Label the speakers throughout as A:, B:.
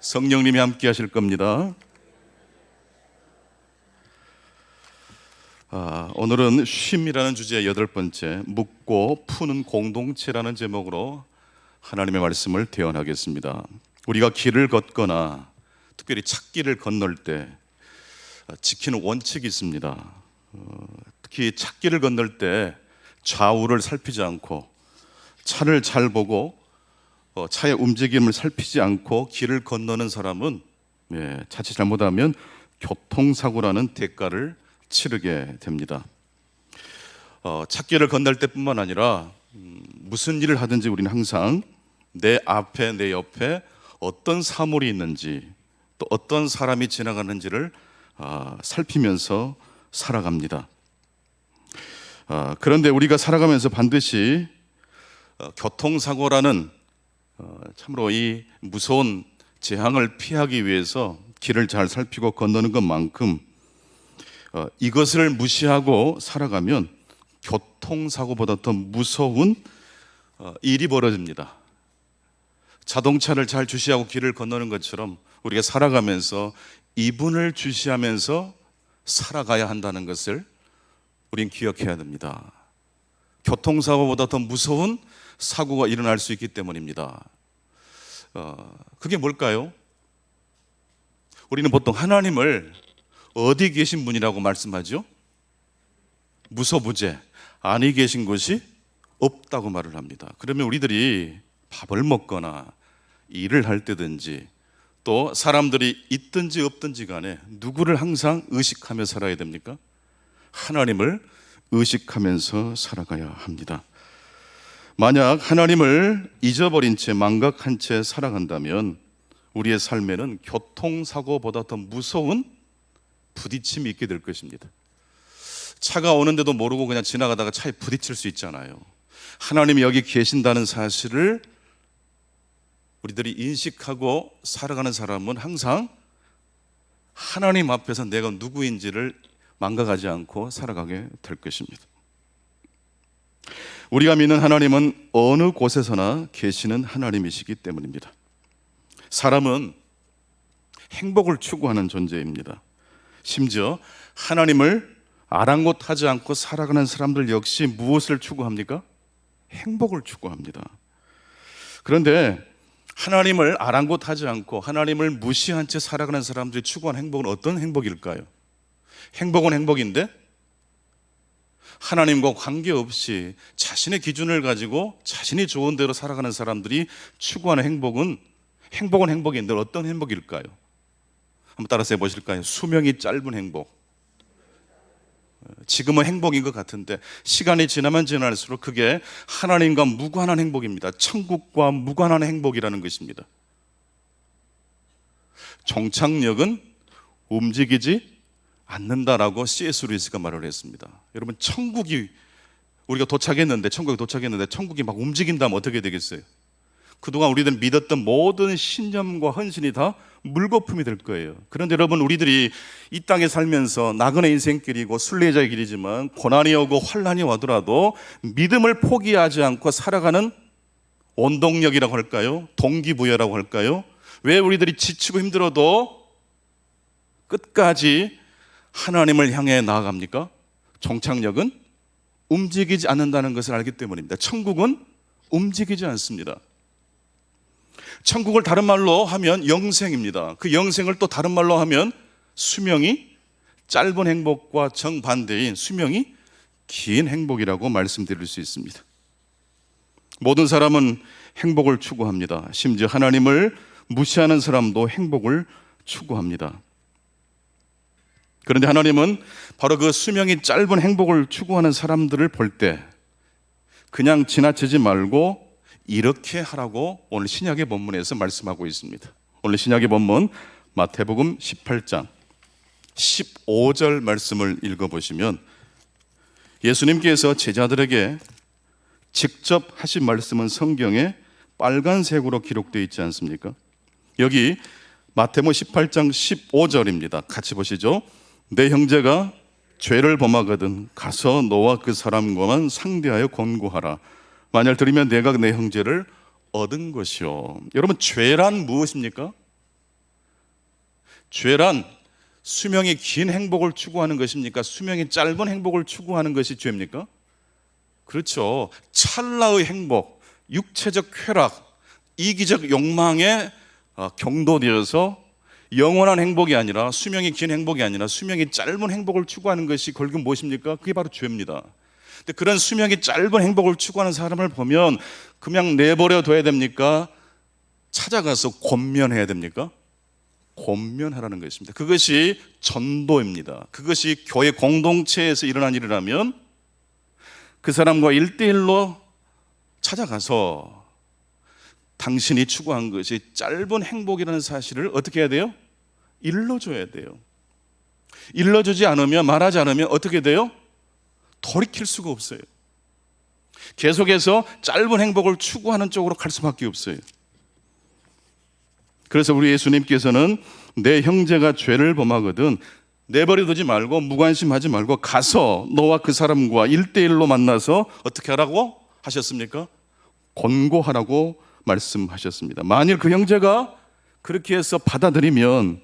A: 성령님이 함께 하실 겁니다. 오늘은 쉼이라는 주제의 8번째, 묻고 푸는 공동체라는 제목으로 하나님의 말씀을 대언하겠습니다. 우리가 길을 걷거나 특별히 찾길을 건널 때 지키는 원칙이 있습니다. 특히 찾길을 건널 때 좌우를 살피지 않고 차를 잘 보고 차의 움직임을 살피지 않고 길을 건너는 사람은 자칫 잘못하면 교통사고라는 대가를 치르게 됩니다. 찾길을 건널 때뿐만 아니라 무슨 일을 하든지 우리는 항상 내 앞에 내 옆에 어떤 사물이 있는지 또 어떤 사람이 지나가는지를 살피면서 살아갑니다. 그런데 우리가 살아가면서 반드시 교통사고라는 참으로 이 무서운 재앙을 피하기 위해서 길을 잘 살피고 건너는 것만큼 이것을 무시하고 살아가면 교통사고보다 더 무서운 일이 벌어집니다. 자동차를 잘 주시하고 길을 건너는 것처럼 우리가 살아가면서 이분을 주시하면서 살아가야 한다는 것을 우린 기억해야 됩니다. 교통사고보다 더 무서운 사고가 일어날 수 있기 때문입니다. 그게 뭘까요? 우리는 보통 하나님을 어디 계신 분이라고 말씀하죠? 무소부재, 아니 계신 곳이 없다고 말을 합니다. 그러면 우리들이 밥을 먹거나 일을 할 때든지 또 사람들이 있든지 없든지 간에 누구를 항상 의식하며 살아야 됩니까? 하나님을 의식하면서 살아가야 합니다. 만약 하나님을 잊어버린 채 망각한 채 살아간다면 우리의 삶에는 교통사고보다 더 무서운 부딪힘이 있게 될 것입니다. 차가 오는데도 모르고 그냥 지나가다가 차에 부딪힐 수 있잖아요. 하나님이 여기 계신다는 사실을 우리들이 인식하고 살아가는 사람은 항상 하나님 앞에서 내가 누구인지를 망각하지 않고 살아가게 될 것입니다. 우리가 믿는 하나님은 어느 곳에서나 계시는 하나님이시기 때문입니다. 사람은 행복을 추구하는 존재입니다. 심지어 하나님을 아랑곳하지 않고 살아가는 사람들 역시 무엇을 추구합니까? 행복을 추구합니다. 그런데 하나님을 아랑곳하지 않고 하나님을 무시한 채 살아가는 사람들이 추구하는 행복은 어떤 행복일까요? 행복은 행복인데 하나님과 관계없이 자신의 기준을 가지고 자신이 좋은 대로 살아가는 사람들이 추구하는 행복은 행복인데 어떤 행복일까요? 한번 따라서 해보실까요? 수명이 짧은 행복. 지금은 행복인 것 같은데 시간이 지나면 지날수록 그게 하나님과 무관한 행복입니다. 천국과 무관한 행복이라는 것입니다. 종착역은 움직이지 않는다라고 C.S. 루이스가 말을 했습니다. 여러분, 천국에 도착했는데 천국이 막 움직인다면 어떻게 되겠어요? 그동안 우리들 믿었던 모든 신념과 헌신이 다 물거품이 될 거예요. 그런데 여러분, 우리들이 이 땅에 살면서 나그네 인생길이고 순례자의 길이지만 고난이 오고 환난이 와더라도 믿음을 포기하지 않고 살아가는 원동력이라고 할까요? 동기부여라고 할까요? 왜 우리들이 지치고 힘들어도 끝까지 하나님을 향해 나아갑니까? 종착역은 움직이지 않는다는 것을 알기 때문입니다. 천국은 움직이지 않습니다. 천국을 다른 말로 하면 영생입니다. 그 영생을 또 다른 말로 하면 수명이 짧은 행복과 정반대인 수명이 긴 행복이라고 말씀드릴 수 있습니다. 모든 사람은 행복을 추구합니다. 심지어 하나님을 무시하는 사람도 행복을 추구합니다. 그런데 하나님은 바로 그 수명이 짧은 행복을 추구하는 사람들을 볼 때 그냥 지나치지 말고 이렇게 하라고 오늘 신약의 본문에서 말씀하고 있습니다. 오늘 신약의 본문 마태복음 18장 15절 말씀을 읽어보시면 예수님께서 제자들에게 직접 하신 말씀은 성경에 빨간색으로 기록되어 있지 않습니까? 여기 마태복음 18장 15절입니다. 같이 보시죠. 내 형제가 죄를 범하거든 가서 너와 그 사람과만 상대하여 권고하라. 만약 들으면 내가 내 형제를 얻은 것이요. 여러분, 죄란 무엇입니까? 죄란 수명이 긴 행복을 추구하는 것입니까? 수명이 짧은 행복을 추구하는 것이 죄입니까? 그렇죠. 찰나의 행복, 육체적 쾌락, 이기적 욕망에 경도되어서 영원한 행복이 아니라, 수명이 긴 행복이 아니라 수명이 짧은 행복을 추구하는 것이 결국 무엇입니까? 그게 바로 죄입니다. 근데 그런 수명이 짧은 행복을 추구하는 사람을 보면 그냥 내버려 둬야 됩니까? 찾아가서 권면해야 됩니까? 권면하라는 것입니다. 그것이 전도입니다. 그것이 교회 공동체에서 일어난 일이라면 그 사람과 1대1로 찾아가서 당신이 추구한 것이 짧은 행복이라는 사실을 어떻게 해야 돼요? 일러줘야 돼요. 일러주지 않으면, 말하지 않으면 어떻게 돼요? 돌이킬 수가 없어요. 계속해서 짧은 행복을 추구하는 쪽으로 갈 수밖에 없어요. 그래서 우리 예수님께서는 내 형제가 죄를 범하거든 내버려두지 말고, 무관심하지 말고 가서 너와 그 사람과 1대1로 만나서 어떻게 하라고 하셨습니까? 권고하라고 말씀하셨습니다. 만일 그 형제가 그렇게 해서 받아들이면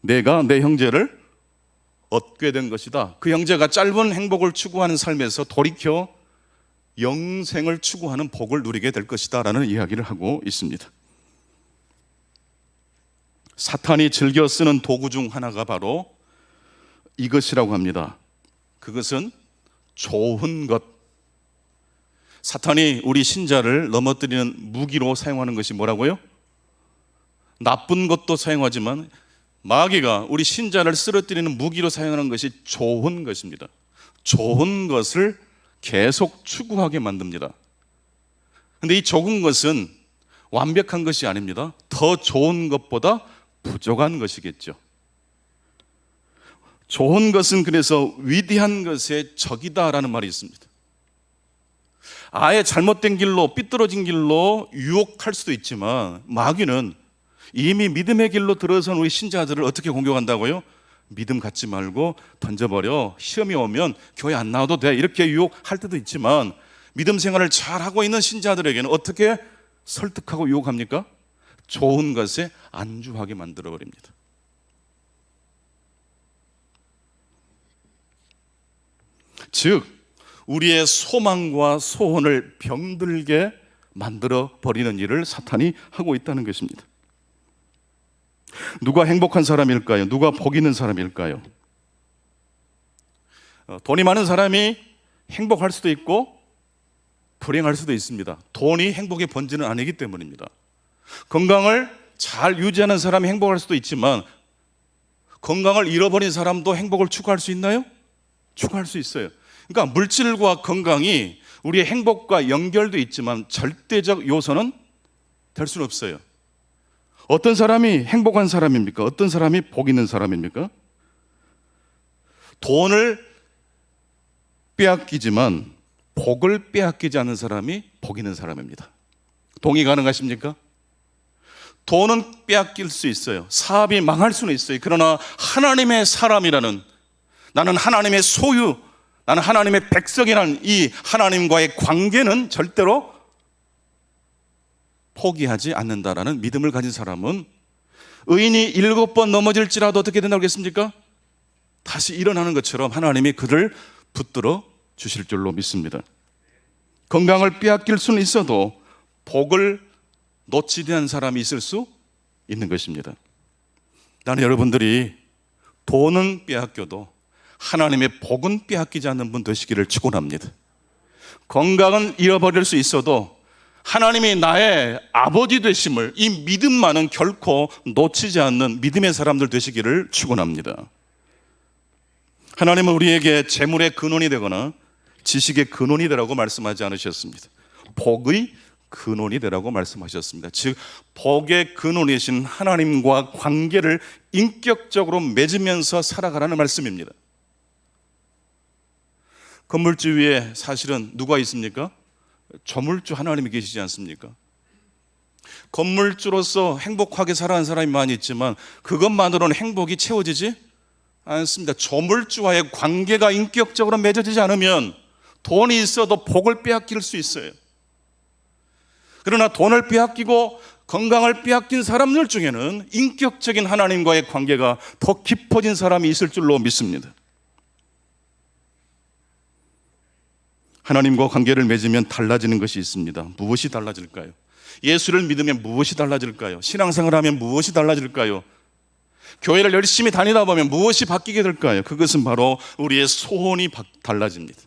A: 내가 내 형제를 얻게 된 것이다. 그 형제가 짧은 행복을 추구하는 삶에서 돌이켜 영생을 추구하는 복을 누리게 될 것이다 라는 이야기를 하고 있습니다. 사탄이 즐겨 쓰는 도구 중 하나가 바로 이것이라고 합니다. 그것은 좋은 것. 사탄이 우리 신자를 넘어뜨리는 무기로 사용하는 것이 뭐라고요? 나쁜 것도 사용하지만 마귀가 우리 신자를 쓰러뜨리는 무기로 사용하는 것이 좋은 것입니다. 좋은 것을 계속 추구하게 만듭니다. 그런데 이 좋은 것은 완벽한 것이 아닙니다. 더 좋은 것보다 부족한 것이겠죠. 좋은 것은 그래서 위대한 것의 적이다라는 말이 있습니다. 아예 잘못된 길로, 삐뚤어진 길로 유혹할 수도 있지만 마귀는 이미 믿음의 길로 들어선 우리 신자들을 어떻게 공격한다고요? 믿음 갖지 말고 던져버려, 시험이 오면 교회 안 나와도 돼, 이렇게 유혹할 때도 있지만 믿음 생활을 잘하고 있는 신자들에게는 어떻게 설득하고 유혹합니까? 좋은 것에 안주하게 만들어버립니다. 즉 우리의 소망과 소원을 병들게 만들어버리는 일을 사탄이 하고 있다는 것입니다. 누가 행복한 사람일까요? 누가 복 있는 사람일까요? 돈이 많은 사람이 행복할 수도 있고 불행할 수도 있습니다. 돈이 행복의 본질은 아니기 때문입니다. 건강을 잘 유지하는 사람이 행복할 수도 있지만 건강을 잃어버린 사람도 행복을 추구할 수 있나요? 추구할 수 있어요. 그러니까 물질과 건강이 우리의 행복과 연결도 있지만 절대적 요소는 될 수는 없어요. 어떤 사람이 행복한 사람입니까? 어떤 사람이 복 있는 사람입니까? 돈을 빼앗기지만 복을 빼앗기지 않는 사람이 복 있는 사람입니다. 동의 가능하십니까? 돈은 빼앗길 수 있어요. 사업이 망할 수는 있어요. 그러나 하나님의 사람이라는, 나는 하나님의 소유, 나는 하나님의 백성이라는 이 하나님과의 관계는 절대로 포기하지 않는다라는 믿음을 가진 사람은 의인이 7번 넘어질지라도 어떻게 된다고 했습니까? 다시 일어나는 것처럼 하나님이 그를 붙들어 주실 줄로 믿습니다. 건강을 빼앗길 수는 있어도 복을 놓치지 않은 사람이 있을 수 있는 것입니다. 나는 여러분들이 돈은 빼앗겨도 하나님의 복은 빼앗기지 않는 분 되시기를 축원합니다. 건강은 잃어버릴 수 있어도 하나님이 나의 아버지 되심을, 이 믿음만은 결코 놓치지 않는 믿음의 사람들 되시기를 축원합니다. 하나님은 우리에게 재물의 근원이 되거나 지식의 근원이 되라고 말씀하지 않으셨습니다. 복의 근원이 되라고 말씀하셨습니다. 즉 복의 근원이신 하나님과 관계를 인격적으로 맺으면서 살아가라는 말씀입니다. 건물주 위에 사실은 누가 있습니까? 저물주 하나님이 계시지 않습니까? 건물주로서 행복하게 살아가는 사람이 많이 있지만 그것만으로는 행복이 채워지지 않습니다. 저물주와의 관계가 인격적으로 맺어지지 않으면 돈이 있어도 복을 빼앗길 수 있어요. 그러나 돈을 빼앗기고 건강을 빼앗긴 사람들 중에는 인격적인 하나님과의 관계가 더 깊어진 사람이 있을 줄로 믿습니다. 하나님과 관계를 맺으면 달라지는 것이 있습니다. 무엇이 달라질까요? 예수를 믿으면 무엇이 달라질까요? 신앙생활하면 무엇이 달라질까요? 교회를 열심히 다니다 보면 무엇이 바뀌게 될까요? 그것은 바로 우리의 소원이 달라집니다.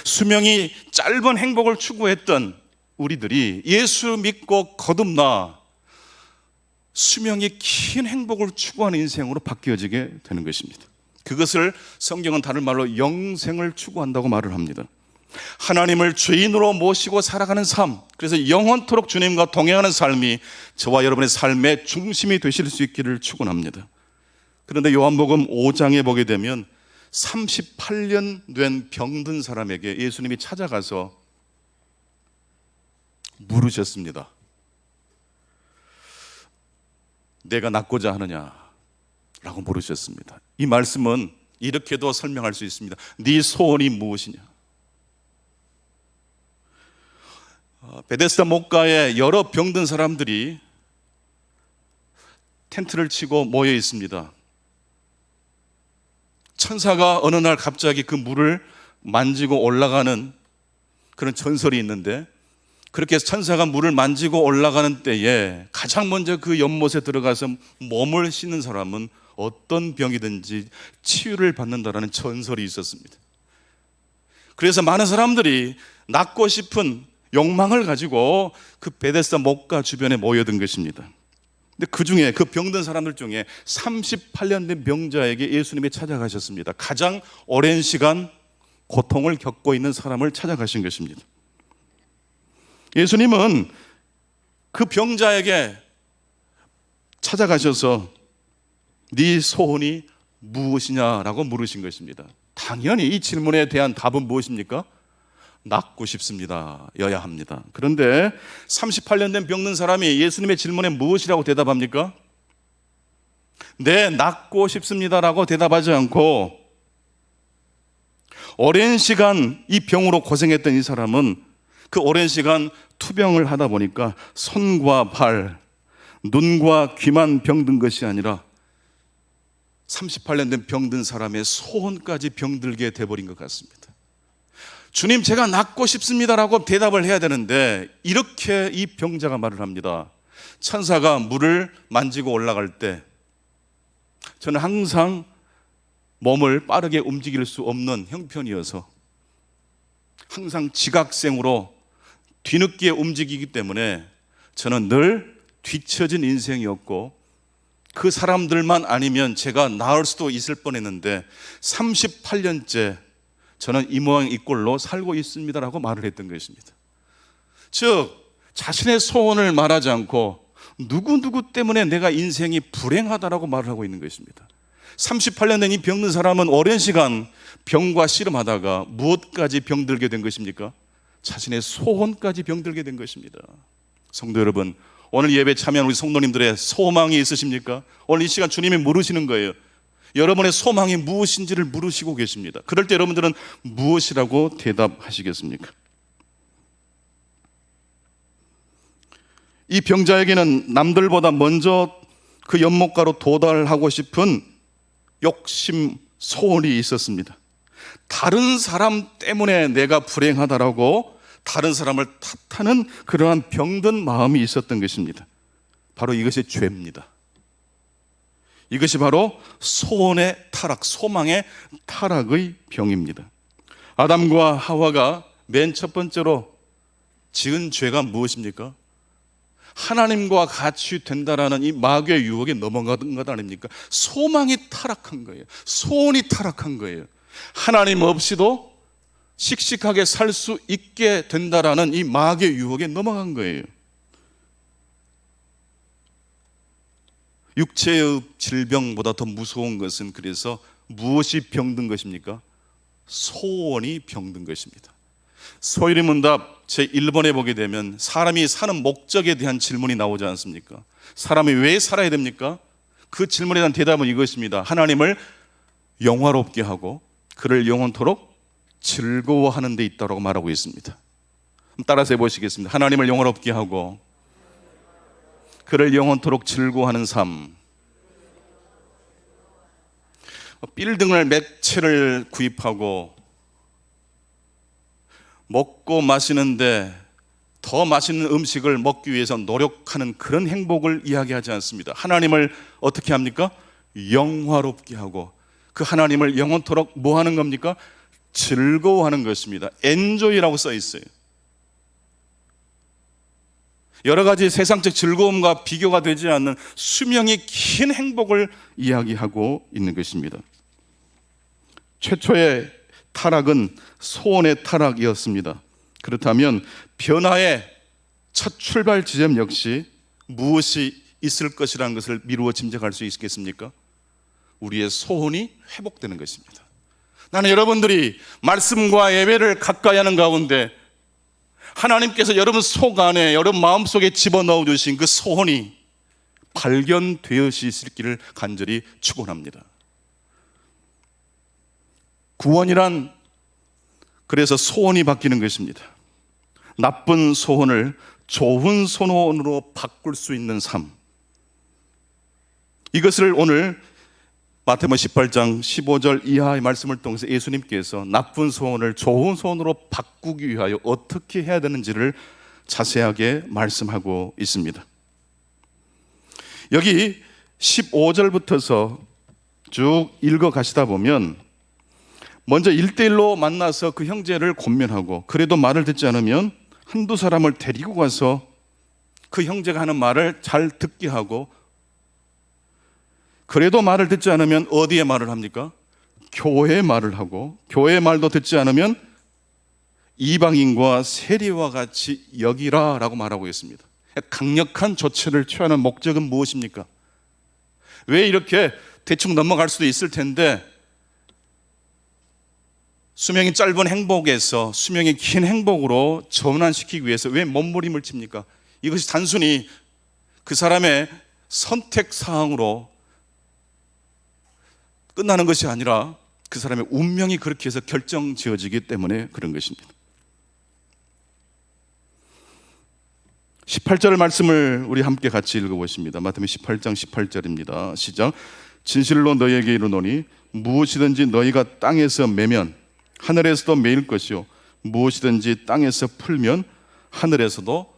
A: 수명이 짧은 행복을 추구했던 우리들이 예수 믿고 거듭나 수명이 긴 행복을 추구하는 인생으로 바뀌어지게 되는 것입니다. 그것을 성경은 다른 말로 영생을 추구한다고 말을 합니다. 하나님을 주인으로 모시고 살아가는 삶, 그래서 영원토록 주님과 동행하는 삶이 저와 여러분의 삶의 중심이 되실 수 있기를 축원합니다. 그런데 요한복음 5장에 보게 되면 38년 된 병든 사람에게 예수님이 찾아가서 물으셨습니다. 내가 낫고자 하느냐? 라고 물으셨습니다. 이 말씀은 이렇게도 설명할 수 있습니다. 네 소원이 무엇이냐? 베데스다 목가에 여러 병든 사람들이 텐트를 치고 모여 있습니다. 천사가 어느 날 갑자기 그 물을 만지고 올라가는 그런 전설이 있는데, 그렇게 천사가 물을 만지고 올라가는 때에 가장 먼저 그 연못에 들어가서 몸을 씻는 사람은 어떤 병이든지 치유를 받는다라는 전설이 있었습니다. 그래서 많은 사람들이 낫고 싶은 욕망을 가지고 그 베데스다 목가 주변에 모여든 것입니다. 근데 그 중에 그 병든 사람들 중에 38년 된 병자에게 예수님이 찾아가셨습니다. 가장 오랜 시간 고통을 겪고 있는 사람을 찾아가신 것입니다. 예수님은 그 병자에게 찾아가셔서 네 소원이 무엇이냐라고 물으신 것입니다. 당연히 이 질문에 대한 답은 무엇입니까? 낫고 싶습니다 여야 합니다. 그런데 38년 된 병든 사람이 예수님의 질문에 무엇이라고 대답합니까? 네, 낫고 싶습니다라고 대답하지 않고 오랜 시간 이 병으로 고생했던 이 사람은 그 오랜 시간 투병을 하다 보니까 손과 발, 눈과 귀만 병든 것이 아니라 38년 된 병든 사람의 소원까지 병들게 돼버린 것 같습니다. 주님, 제가 낫고 싶습니다라고 대답을 해야 되는데 이렇게 이 병자가 말을 합니다. 천사가 물을 만지고 올라갈 때 저는 항상 몸을 빠르게 움직일 수 없는 형편이어서 항상 지각생으로 뒤늦게 움직이기 때문에 저는 늘 뒤처진 인생이었고 그 사람들만 아니면 제가 나을 수도 있을 뻔했는데 38년째 저는 이 모양 이 꼴로 살고 있습니다라고 말을 했던 것입니다. 즉 자신의 소원을 말하지 않고 누구 때문에 내가 인생이 불행하다라고 말을 하고 있는 것입니다. 38년 된 이 병든 사람은 오랜 시간 병과 씨름하다가 무엇까지 병들게 된 것입니까? 자신의 소원까지 병들게 된 것입니다. 성도 여러분, 오늘 예배 참여한 우리 성도님들의 소망이 있으십니까? 오늘 이 시간 주님이 물으시는 거예요. 여러분의 소망이 무엇인지를 물으시고 계십니다. 그럴 때 여러분들은 무엇이라고 대답하시겠습니까? 이 병자에게는 남들보다 먼저 그 연못가로 도달하고 싶은 욕심, 소원이 있었습니다. 다른 사람 때문에 내가 불행하다라고 다른 사람을 탓하는 그러한 병든 마음이 있었던 것입니다. 바로 이것이 죄입니다. 이것이 바로 소원의 타락, 소망의 타락의 병입니다. 아담과 하와가 맨 첫 번째로 지은 죄가 무엇입니까? 하나님과 같이 된다라는 이 마귀의 유혹에 넘어간 것 아닙니까? 소망이 타락한 거예요. 소원이 타락한 거예요. 하나님 없이도 씩씩하게 살 수 있게 된다라는 이 마귀의 유혹에 넘어간 거예요. 육체의 질병보다 더 무서운 것은 그래서 무엇이 병든 것입니까? 소원이 병든 것입니다. 소위문답 제1번에 보게 되면 사람이 사는 목적에 대한 질문이 나오지 않습니까? 사람이 왜 살아야 됩니까? 그 질문에 대한 대답은 이것입니다. 하나님을 영화롭게 하고 그를 영원토록 즐거워하는 데 있다고 말하고 있습니다. 따라서 해보시겠습니다. 하나님을 영화롭게 하고 그를 영원토록 즐거워하는 삶. 빌딩을 몇 채를 구입하고 먹고 마시는데 더 맛있는 음식을 먹기 위해서 노력하는 그런 행복을 이야기하지 않습니다. 하나님을 어떻게 합니까? 영화롭게 하고 그 하나님을 영원토록 뭐 하는 겁니까? 즐거워하는 것입니다. enjoy라고 써 있어요. 여러 가지 세상적 즐거움과 비교가 되지 않는 수명이 긴 행복을 이야기하고 있는 것입니다. 최초의 타락은 소원의 타락이었습니다. 그렇다면 변화의 첫 출발 지점 역시 무엇이 있을 것이라는 것을 미루어 짐작할 수 있겠습니까? 우리의 소원이 회복되는 것입니다. 나는 여러분들이 말씀과 예배를 가까이 하는 가운데 하나님께서 여러분 속 안에, 여러분 마음속에 집어넣어 주신 그 소원이 발견되어 있기를 간절히 축원합니다. 구원이란 그래서 소원이 바뀌는 것입니다. 나쁜 소원을 좋은 소원으로 바꿀 수 있는 삶. 이것을 오늘 마태복음 18장 15절 이하의 말씀을 통해서 예수님께서 나쁜 소원을 좋은 소원으로 바꾸기 위하여 어떻게 해야 되는지를 자세하게 말씀하고 있습니다. 여기 15절부터서 쭉 읽어 가시다 보면 먼저 1대1로 만나서 그 형제를 권면하고 그래도 말을 듣지 않으면 한두 사람을 데리고 가서 그 형제가 하는 말을 잘 듣게 하고 그래도 말을 듣지 않으면 어디에 말을 합니까? 교회에 말을 하고 교회의 말도 듣지 않으면 이방인과 세리와 같이 여기라 라고 말하고 있습니다. 강력한 조치를 취하는 목적은 무엇입니까? 왜 이렇게 대충 넘어갈 수도 있을 텐데 수명이 짧은 행복에서 수명이 긴 행복으로 전환시키기 위해서 왜 몸부림을 칩니까? 이것이 단순히 그 사람의 선택사항으로 끝나는 것이 아니라 그 사람의 운명이 그렇게 해서 결정지어지기 때문에 그런 것입니다. 18절 말씀을 우리 함께 같이 읽어보십니다. 마태복음 18장 18절입니다. 시작. 진실로 너희에게 이르노니 무엇이든지 너희가 땅에서 매면 하늘에서도 매일 것이요 무엇이든지 땅에서 풀면 하늘에서도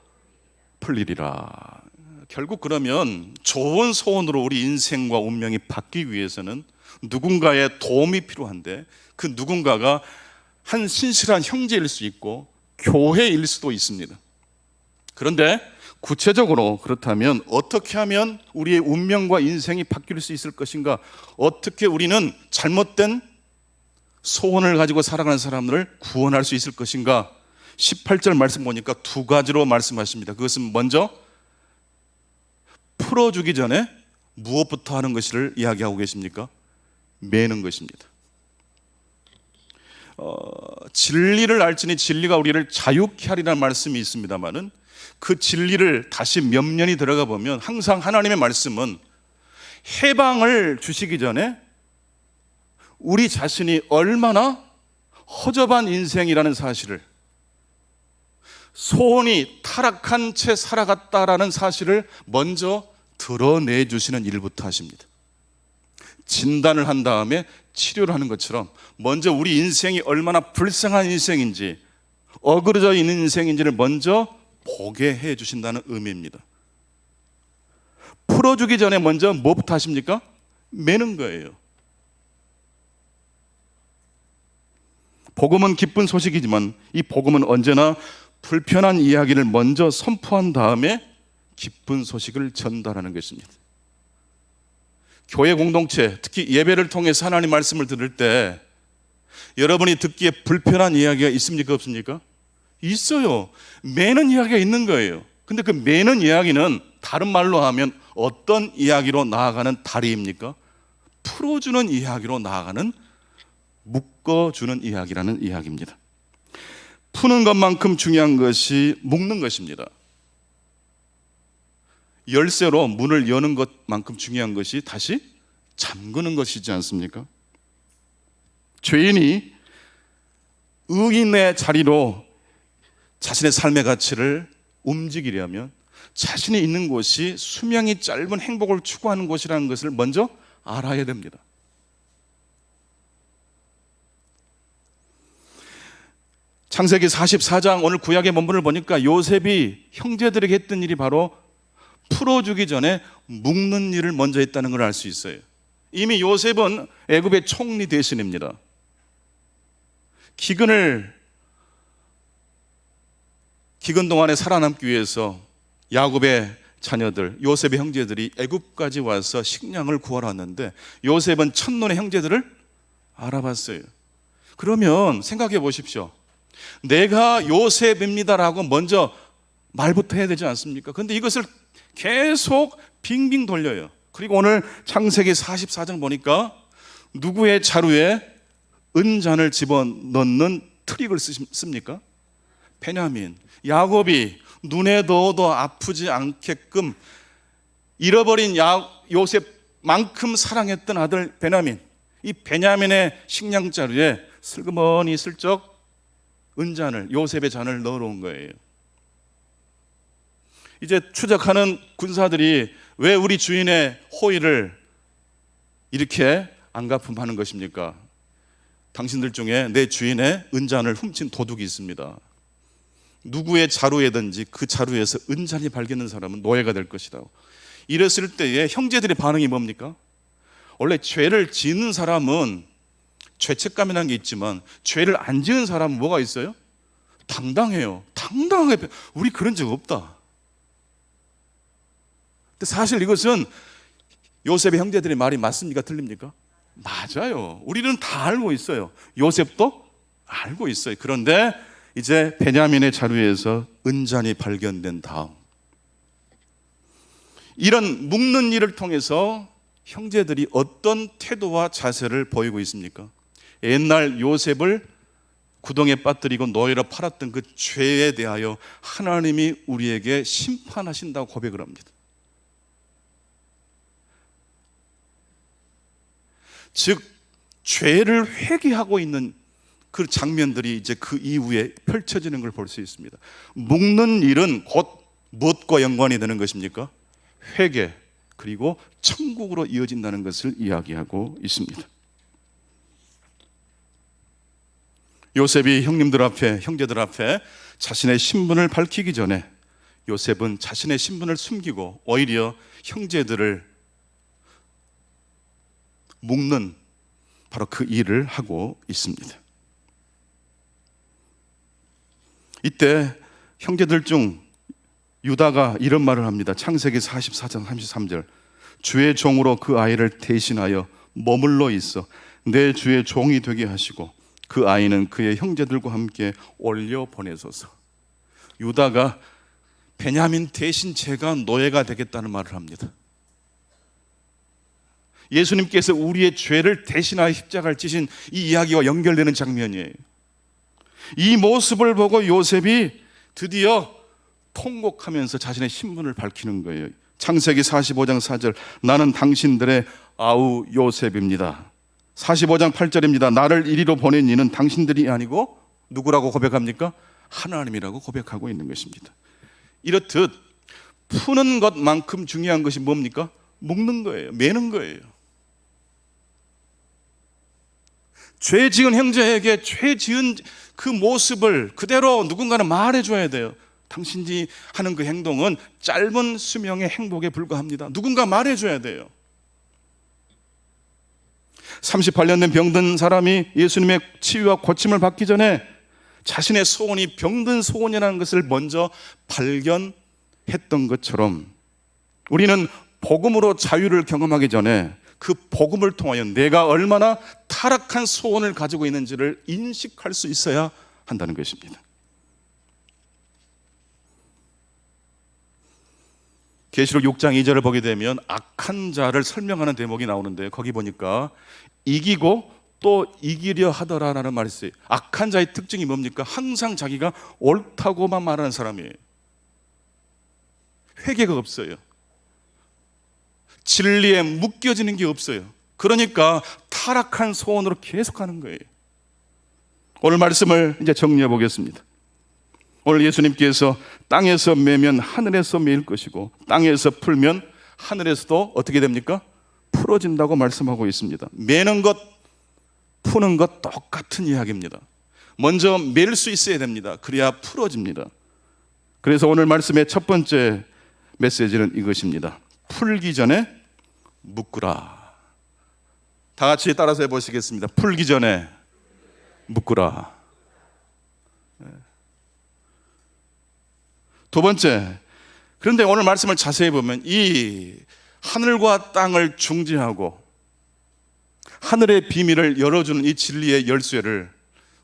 A: 풀리리라. 결국 그러면 좋은 소원으로 우리 인생과 운명이 바뀌기 위해서는 누군가의 도움이 필요한데 그 누군가가 한 신실한 형제일 수 있고 교회일 수도 있습니다. 그런데 구체적으로 그렇다면 어떻게 하면 우리의 운명과 인생이 바뀔 수 있을 것인가? 어떻게 우리는 잘못된 소원을 가지고 살아가는 사람들을 구원할 수 있을 것인가? 18절 말씀 보니까 두 가지로 말씀하십니다. 그것은 먼저 풀어주기 전에 무엇부터 하는 것을 이야기하고 계십니까? 매는 것입니다. 진리를 알지니 진리가 우리를 자유케 하리라는 말씀이 있습니다만은 그 진리를 다시 몇 년이 들어가 보면 항상 하나님의 말씀은 해방을 주시기 전에 우리 자신이 얼마나 허접한 인생이라는 사실을, 소원이 타락한 채 살아갔다라는 사실을 먼저 드러내 주시는 일부터 하십니다. 진단을 한 다음에 치료를 하는 것처럼 먼저 우리 인생이 얼마나 불쌍한 인생인지, 어그러져 있는 인생인지를 먼저 보게 해 주신다는 의미입니다. 풀어주기 전에 먼저 뭐부터 하십니까? 매는 거예요. 복음은 기쁜 소식이지만 이 복음은 언제나 불편한 이야기를 먼저 선포한 다음에 기쁜 소식을 전달하는 것입니다. 교회 공동체, 특히 예배를 통해서 하나님 말씀을 들을 때 여러분이 듣기에 불편한 이야기가 있습니까? 없습니까? 있어요. 매는 이야기가 있는 거예요. 근데 그 매는 이야기는 다른 말로 하면 어떤 이야기로 나아가는 다리입니까? 풀어주는 이야기로 나아가는, 묶어주는 이야기라는 이야기입니다. 푸는 것만큼 중요한 것이 묶는 것입니다. 열쇠로 문을 여는 것만큼 중요한 것이 다시 잠그는 것이지 않습니까? 죄인이 의인의 자리로 자신의 삶의 가치를 움직이려면, 자신이 있는 곳이 수명이 짧은 행복을 추구하는 곳이라는 것을 먼저 알아야 됩니다. 창세기 44장 오늘 구약의 본문을 보니까 요셉이 형제들에게 했던 일이 바로 풀어주기 전에 묶는 일을 먼저 했다는 걸 알 수 있어요. 이미 요셉은 애굽의 총리 대신입니다. 기근 동안에 살아남기 위해서 야곱의 자녀들, 요셉의 형제들이 애굽까지 와서 식량을 구하러 왔는데 요셉은 첫눈에 형제들을 알아봤어요. 그러면 생각해 보십시오. 내가 요셉입니다라고 먼저 말부터 해야 되지 않습니까? 그런데 이것을 계속 빙빙 돌려요. 그리고 오늘 창세기 44장 보니까 누구의 자루에 은잔을 집어넣는 트릭을 씁니까? 베냐민, 야곱이 눈에 넣어도 아프지 않게끔 잃어버린 요셉만큼 사랑했던 아들 베냐민, 이 베냐민의 식량자루에 슬그머니 슬쩍 은잔을, 요셉의 잔을 넣어놓은 거예요. 이제 추적하는 군사들이 왜 우리 주인의 호의를 이렇게 안갚음하는 것입니까? 당신들 중에 내 주인의 은잔을 훔친 도둑이 있습니다. 누구의 자루에든지 그 자루에서 은잔이 발견된 사람은 노예가 될 것이다. 이랬을 때에 형제들의 반응이 뭡니까? 원래 죄를 짓는 사람은 죄책감이라는 게 있지만 죄를 안 지은 사람은 뭐가 있어요? 당당해요. 당당하게, 우리 그런 적 없다. 근데 사실 이것은 요셉의 형제들의 말이 맞습니까? 틀립니까? 맞아요. 우리는 다 알고 있어요. 요셉도 알고 있어요. 그런데 이제 베냐민의 자루에서 은잔이 발견된 다음, 이런 묶는 일을 통해서 형제들이 어떤 태도와 자세를 보이고 있습니까? 옛날 요셉을 구덩이에 빠뜨리고 노예로 팔았던 그 죄에 대하여 하나님이 우리에게 심판하신다고 고백을 합니다. 즉 죄를 회개하고 있는 그 장면들이 이제 그 이후에 펼쳐지는 걸 볼 수 있습니다. 묶는 일은 곧 무엇과 연관이 되는 것입니까? 회개, 그리고 천국으로 이어진다는 것을 이야기하고 있습니다. 요셉이 형제들 앞에 자신의 신분을 밝히기 전에 요셉은 자신의 신분을 숨기고 오히려 형제들을 묶는 바로 그 일을 하고 있습니다. 이때 형제들 중 유다가 이런 말을 합니다. 창세기 44장 33절, 주의 종으로 그 아이를 대신하여 머물러 있어 내 주의 종이 되게 하시고 그 아이는 그의 형제들과 함께 올려 보내소서. 유다가 베냐민 대신 제가 노예가 되겠다는 말을 합니다. 예수님께서 우리의 죄를 대신하여 십자가를 지신 이 이야기와 연결되는 장면이에요. 이 모습을 보고 요셉이 드디어 통곡하면서 자신의 신분을 밝히는 거예요. 창세기 45장 4절, 나는 당신들의 아우 요셉입니다. 45장 8절입니다. 나를 이리로 보낸 이는 당신들이 아니고 누구라고 고백합니까? 하나님이라고 고백하고 있는 것입니다. 이렇듯 푸는 것만큼 중요한 것이 뭡니까? 묶는 거예요. 매는 거예요. 죄 지은 형제에게 죄 지은 그 모습을 그대로 누군가는 말해줘야 돼요. 당신이 하는 그 행동은 짧은 수명의 행복에 불과합니다. 누군가 말해줘야 돼요. 38년 된 병든 사람이 예수님의 치유와 고침을 받기 전에 자신의 소원이 병든 소원이라는 것을 먼저 발견했던 것처럼 우리는 복음으로 자유를 경험하기 전에 그 복음을 통하여 내가 얼마나 타락한 소원을 가지고 있는지를 인식할 수 있어야 한다는 것입니다. 계시록 6장 2절을 보게 되면 악한 자를 설명하는 대목이 나오는데 거기 보니까 이기고 또 이기려 하더라라는 말이 있어요. 악한 자의 특징이 뭡니까? 항상 자기가 옳다고만 말하는 사람이에요. 회개가 없어요. 진리에 묶여지는 게 없어요. 그러니까 타락한 소원으로 계속하는 거예요. 오늘 말씀을 이제 정리해 보겠습니다. 오늘 예수님께서 땅에서 매면 하늘에서 매일 것이고 땅에서 풀면 하늘에서도 어떻게 됩니까? 풀어진다고 말씀하고 있습니다. 매는 것, 푸는 것 똑같은 이야기입니다. 먼저 맬 수 있어야 됩니다. 그래야 풀어집니다. 그래서 오늘 말씀의 첫 번째 메시지는 이것입니다. 풀기 전에 묶으라. 다 같이 따라서 해보시겠습니다. 풀기 전에 묶으라. 두 번째, 그런데 오늘 말씀을 자세히 보면 이 하늘과 땅을 중재하고 하늘의 비밀을 열어주는 이 진리의 열쇠를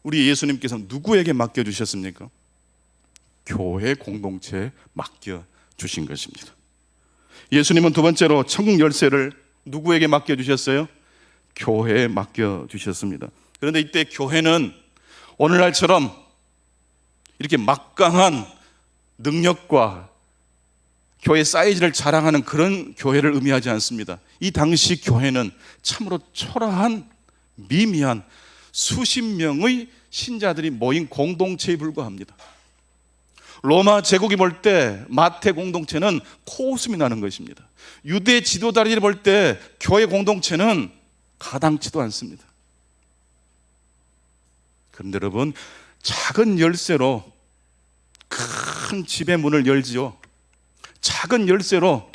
A: 우리 예수님께서 누구에게 맡겨주셨습니까? 교회 공동체에 맡겨주신 것입니다. 예수님은 두 번째로 천국 열쇠를 누구에게 맡겨주셨어요? 교회에 맡겨주셨습니다. 그런데 이때 교회는 오늘날처럼 이렇게 막강한 능력과 교회 사이즈를 자랑하는 그런 교회를 의미하지 않습니다. 이 당시 교회는 참으로 초라한 미미한 수십 명의 신자들이 모인 공동체에 불과합니다. 로마 제국이 볼 때 마태 공동체는 코웃음이 나는 것입니다. 유대 지도자들이 볼 때 교회 공동체는 가당치도 않습니다. 그런데 여러분, 작은 열쇠로 큰 집의 문을 열지요. 작은 열쇠로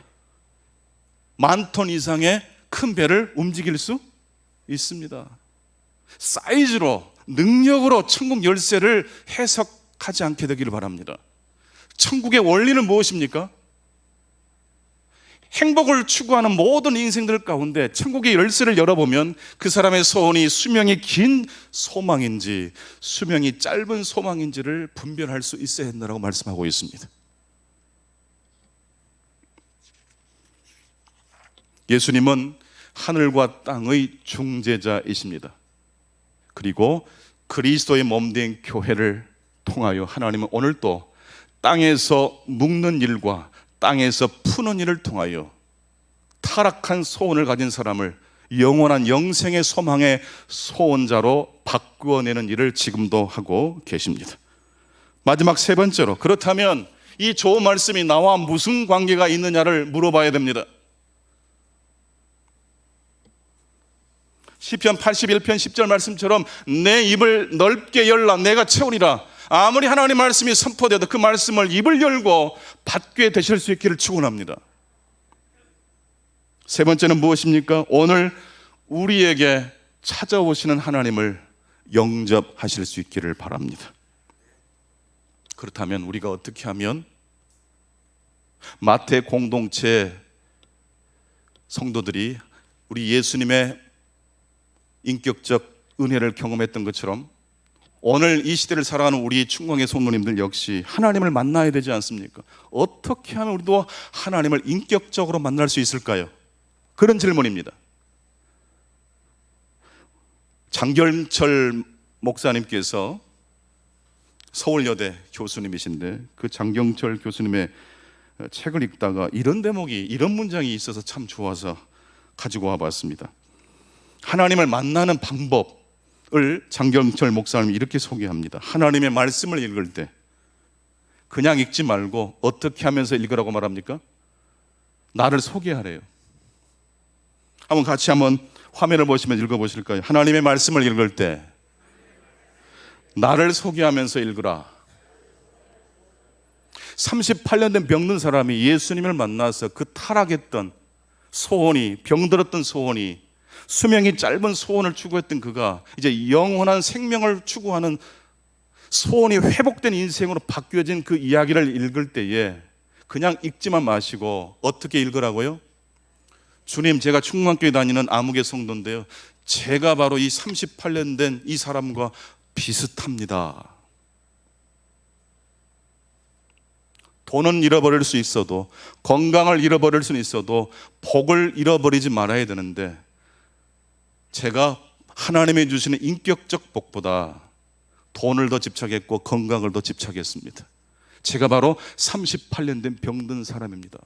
A: 10,000톤 이상의 큰 배를 움직일 수 있습니다. 사이즈로, 능력으로 천국 열쇠를 해석하지 않게 되기를 바랍니다. 천국의 원리는 무엇입니까? 행복을 추구하는 모든 인생들 가운데 천국의 열쇠를 열어보면 그 사람의 소원이 수명이 긴 소망인지 수명이 짧은 소망인지를 분별할 수 있어야 한다고 말씀하고 있습니다. 예수님은 하늘과 땅의 중재자이십니다. 그리고 그리스도의 몸된 교회를 통하여 하나님은 오늘도 땅에서 묶는 일과 땅에서 푸는 일을 통하여 타락한 소원을 가진 사람을 영원한 영생의 소망의 소원자로 바꾸어내는 일을 지금도 하고 계십니다. 마지막 세 번째로, 그렇다면 이 좋은 말씀이 나와 무슨 관계가 있느냐를 물어봐야 됩니다. 시편 81편 10절 말씀처럼 내 입을 넓게 열라 내가 채우리라. 아무리 하나님의 말씀이 선포되어도 그 말씀을 입을 열고 받게 되실 수 있기를 축원합니다. 세 번째는 무엇입니까? 오늘 우리에게 찾아오시는 하나님을 영접하실 수 있기를 바랍니다. 그렇다면 우리가 어떻게 하면 마태 공동체 성도들이 우리 예수님의 인격적 은혜를 경험했던 것처럼 오늘 이 시대를 살아가는 우리 충광의 성도님들 역시 하나님을 만나야 되지 않습니까? 어떻게 하면 우리도 하나님을 인격적으로 만날 수 있을까요? 그런 질문입니다. 장경철 목사님께서 서울여대 교수님이신데 그 장경철 교수님의 책을 읽다가 이런 대목이, 이런 문장이 있어서 참 좋아서 가지고 와봤습니다. 하나님을 만나는 방법을 장경철 목사님이 이렇게 소개합니다. 하나님의 말씀을 읽을 때 그냥 읽지 말고 어떻게 하면서 읽으라고 말합니까? 나를 소개하래요. 한번 같이 화면을 보시면 읽어보실까요? 하나님의 말씀을 읽을 때 나를 소개하면서 읽으라. 38년 된 병든 사람이 예수님을 만나서 그 타락했던 소원이, 병들었던 소원이, 수명이 짧은 소원을 추구했던 그가 이제 영원한 생명을 추구하는 소원이 회복된 인생으로 바뀌어진 그 이야기를 읽을 때에 그냥 읽지만 마시고 어떻게 읽으라고요? 주님, 제가 충만교회 다니는 아무개 성도인데요, 제가 바로 이 38년 된 이 사람과 비슷합니다. 돈은 잃어버릴 수 있어도, 건강을 잃어버릴 수는 있어도 복을 잃어버리지 말아야 되는데 제가 하나님이 주시는 인격적 복보다 돈을 더 집착했고 건강을 더 집착했습니다. 제가 바로 38년 된 병든 사람입니다.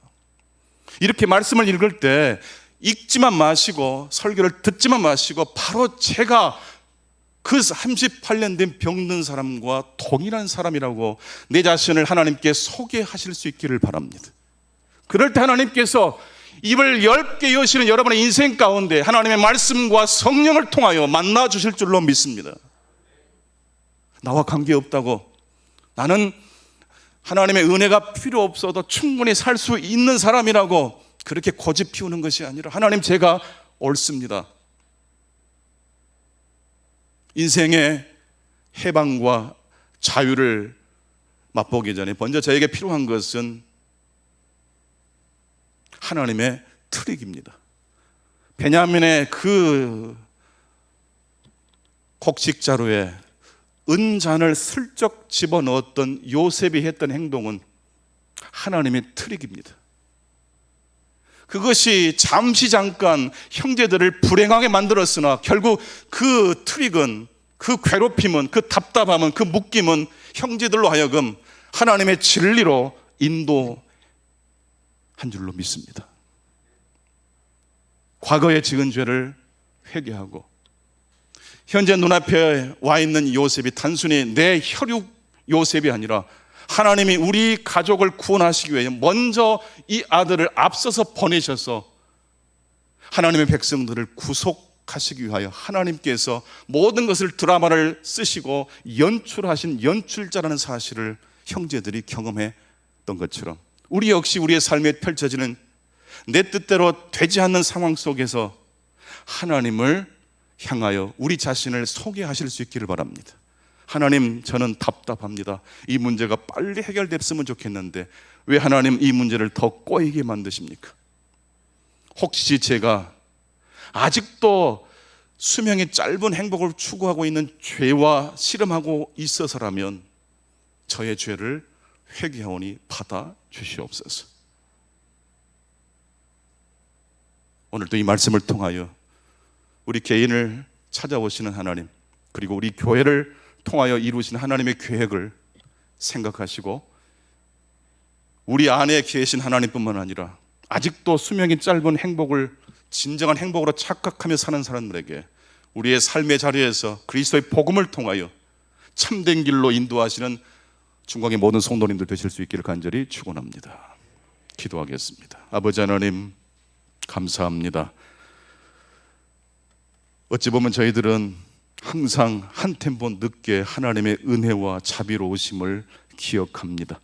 A: 이렇게 말씀을 읽을 때 읽지만 마시고 설교를 듣지만 마시고 바로 제가 그 38년 된 병든 사람과 동일한 사람이라고 내 자신을 하나님께 소개하실 수 있기를 바랍니다. 그럴 때 하나님께서 입을 넓게 여시는 여러분의 인생 가운데 하나님의 말씀과 성령을 통하여 만나 주실 줄로 믿습니다. 나와 관계없다고, 나는 하나님의 은혜가 필요 없어도 충분히 살 수 있는 사람이라고 그렇게 고집 피우는 것이 아니라, 하나님 제가 옳습니다. 인생의 해방과 자유를 맛보기 전에 먼저 저에게 필요한 것은 하나님의 트릭입니다. 베냐민의 그 곡식자루에 은잔을 슬쩍 집어넣었던 요셉이 했던 행동은 하나님의 트릭입니다. 그것이 잠시 잠깐 형제들을 불행하게 만들었으나 결국 그 트릭은, 그 괴롭힘은, 그 답답함은, 그 묶임은 형제들로 하여금 하나님의 진리로 인도한 줄로 믿습니다. 과거에 지은 죄를 회개하고 현재 눈앞에 와 있는 요셉이 단순히 내 혈육 요셉이 아니라 하나님이 우리 가족을 구원하시기 위해 먼저 이 아들을 앞서서 보내셔서 하나님의 백성들을 구속하시기 위하여 하나님께서 모든 것을 드라마를 쓰시고 연출하신 연출자라는 사실을 형제들이 경험했던 것처럼 우리 역시 우리의 삶에 펼쳐지는 내 뜻대로 되지 않는 상황 속에서 하나님을 향하여 우리 자신을 소개하실 수 있기를 바랍니다. 하나님, 저는 답답합니다. 이 문제가 빨리 해결됐으면 좋겠는데 왜 하나님 이 문제를 더 꼬이게 만드십니까? 혹시 제가 아직도 수명이 짧은 행복을 추구하고 있는 죄와 씨름하고 있어서라면 저의 죄를 회개하오니 받아 주시옵소서. 오늘도 이 말씀을 통하여 우리 개인을 찾아오시는 하나님, 그리고 우리 교회를 통하여 이루신 하나님의 계획을 생각하시고 우리 안에 계신 하나님뿐만 아니라 아직도 수명이 짧은 행복을 진정한 행복으로 착각하며 사는 사람들에게 우리의 삶의 자리에서 그리스도의 복음을 통하여 참된 길로 인도하시는 중광의 모든 성도님들 되실 수 있기를 간절히 축원합니다. 기도하겠습니다. 아버지 하나님, 감사합니다. 어찌 보면 저희들은 항상 한 템포 늦게 하나님의 은혜와 자비로우심을 기억합니다.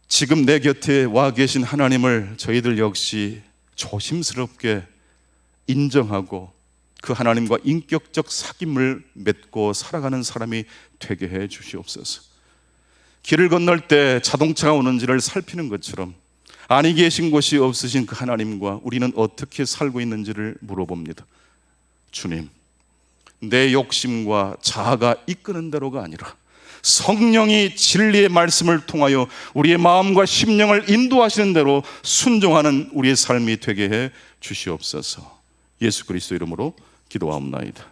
A: 지금 내 곁에 와 계신 하나님을 저희들 역시 조심스럽게 인정하고 그 하나님과 인격적 사귐을 맺고 살아가는 사람이 되게 해 주시옵소서. 길을 건널 때 자동차가 오는지를 살피는 것처럼 아니 계신 곳이 없으신 그 하나님과 우리는 어떻게 살고 있는지를 물어봅니다. 주님, 내 욕심과 자아가 이끄는 대로가 아니라 성령이 진리의 말씀을 통하여 우리의 마음과 심령을 인도하시는 대로 순종하는 우리의 삶이 되게 해 주시옵소서. 예수 그리스도 이름으로 기도하옵나이다.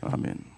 A: 아멘.